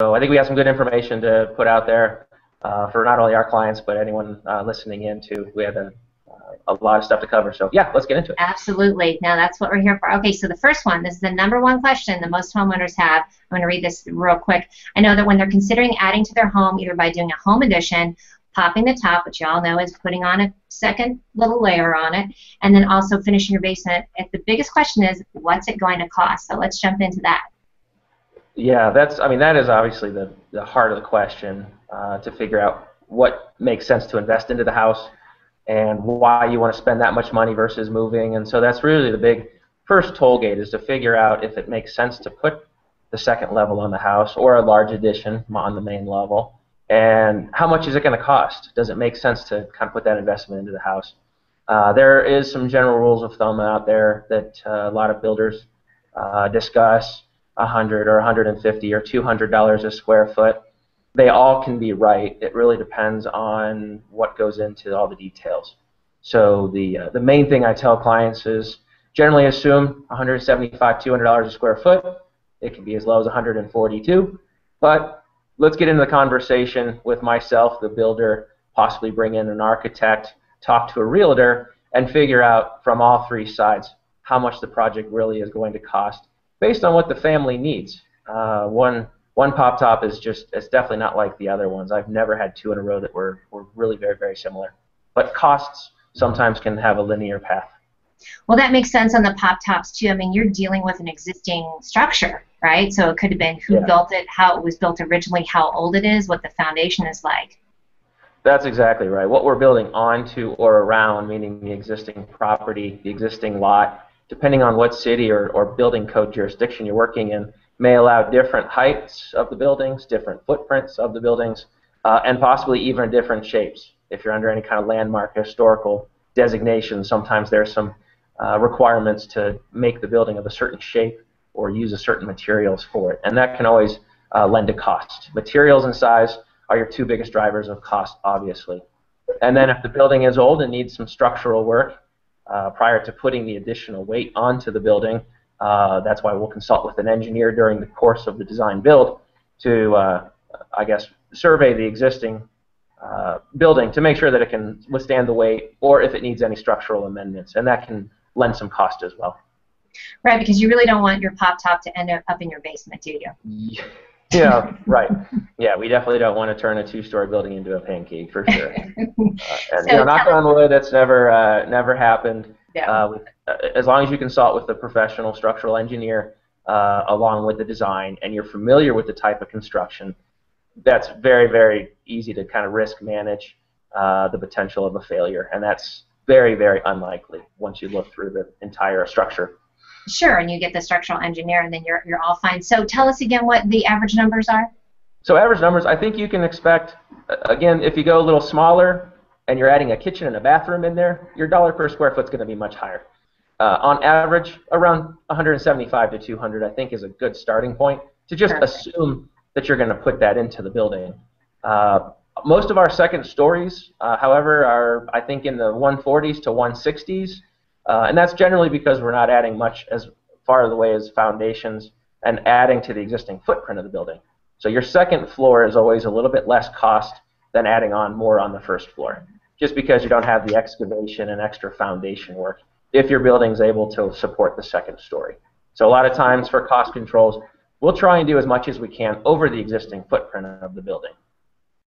So I think we have some good information to put out there for not only our clients, but anyone listening in too. We have a lot of stuff to cover. So yeah, let's get into it. Absolutely. Now that's what we're here for. Okay, so the first one, this is the #1 question that most homeowners have. I'm going to read this real quick. I know that when they're considering adding to their home, either by doing a home addition, popping the top, which you all know is putting on a second little layer on it, and then also finishing your basement, the biggest question is, what's it going to cost? So let's jump into that. Yeah, that is obviously the heart of the question, to figure out what makes sense to invest into the house and why you want to spend that much money versus moving. And so that's really the big first toll gate, is to figure out if it makes sense to put the second level on the house or a large addition on the main level, and how much is it going to cost? Does it make sense to kind of put that investment into the house? There is some general rules of thumb out there that a lot of builders discuss. $100 or $150 or $200 a square foot. They all can be right. It really depends on what goes into all the details. So the main thing I tell clients is generally assume $175, $200 a square foot. It can be as low as $142. But let's get into the conversation with myself, the builder, possibly bring in an architect, talk to a realtor, and figure out from all three sides how much the project really is going to cost, based on what the family needs. One pop top it's definitely not like the other ones. I've never had two in a row that were really very, very similar. But costs sometimes can have a linear path. Well, that makes sense on the pop tops too. I mean, you're dealing with an existing structure, right? So it could have been who built it, how it was built originally, how old it is, what the foundation is like. That's exactly right. What we're building onto or around, meaning the existing property, the existing lot, depending on what city or building code jurisdiction you're working in, may allow different heights of the buildings, different footprints of the buildings, and possibly even different shapes. If you're under any kind of landmark historical designation, sometimes there's some requirements to make the building of a certain shape or use a certain materials for it, and that can always lend to cost. Materials and size are your two biggest drivers of cost, obviously. And then if the building is old and needs some structural work, prior to putting the additional weight onto the building, that's why we'll consult with an engineer during the course of the design build to, I guess, survey the existing building to make sure that it can withstand the weight, or if it needs any structural amendments, and that can lend some cost as well. Right, because you really don't want your pop top to end up in your basement, do you? Yeah, right. Yeah, we definitely don't want to turn a two-story building into a pancake, for sure. And so, knock on wood, that's never happened. Yeah. As long as you consult with a professional structural engineer along with the design, and you're familiar with the type of construction, that's very, very easy to kind of risk manage the potential of a failure, and that's very, very unlikely once you look through the entire structure. Sure, and you get the structural engineer, and then you're all fine. So tell us again what the average numbers are. So average numbers, I think you can expect, again, if you go a little smaller and you're adding a kitchen and a bathroom in there, your dollar per square foot is going to be much higher. On average, around 175 to 200, I think, is a good starting point to just assume that you're going to put that into the building. Most of our second stories, however, are, I think, in the 140s to 160s. And that's generally because we're not adding much as far the way as foundations and adding to the existing footprint of the building. So your second floor is always a little bit less cost than adding on more on the first floor, just because you don't have the excavation and extra foundation work if your building's able to support the second story. So a lot of times for cost controls, we'll try and do as much as we can over the existing footprint of the building.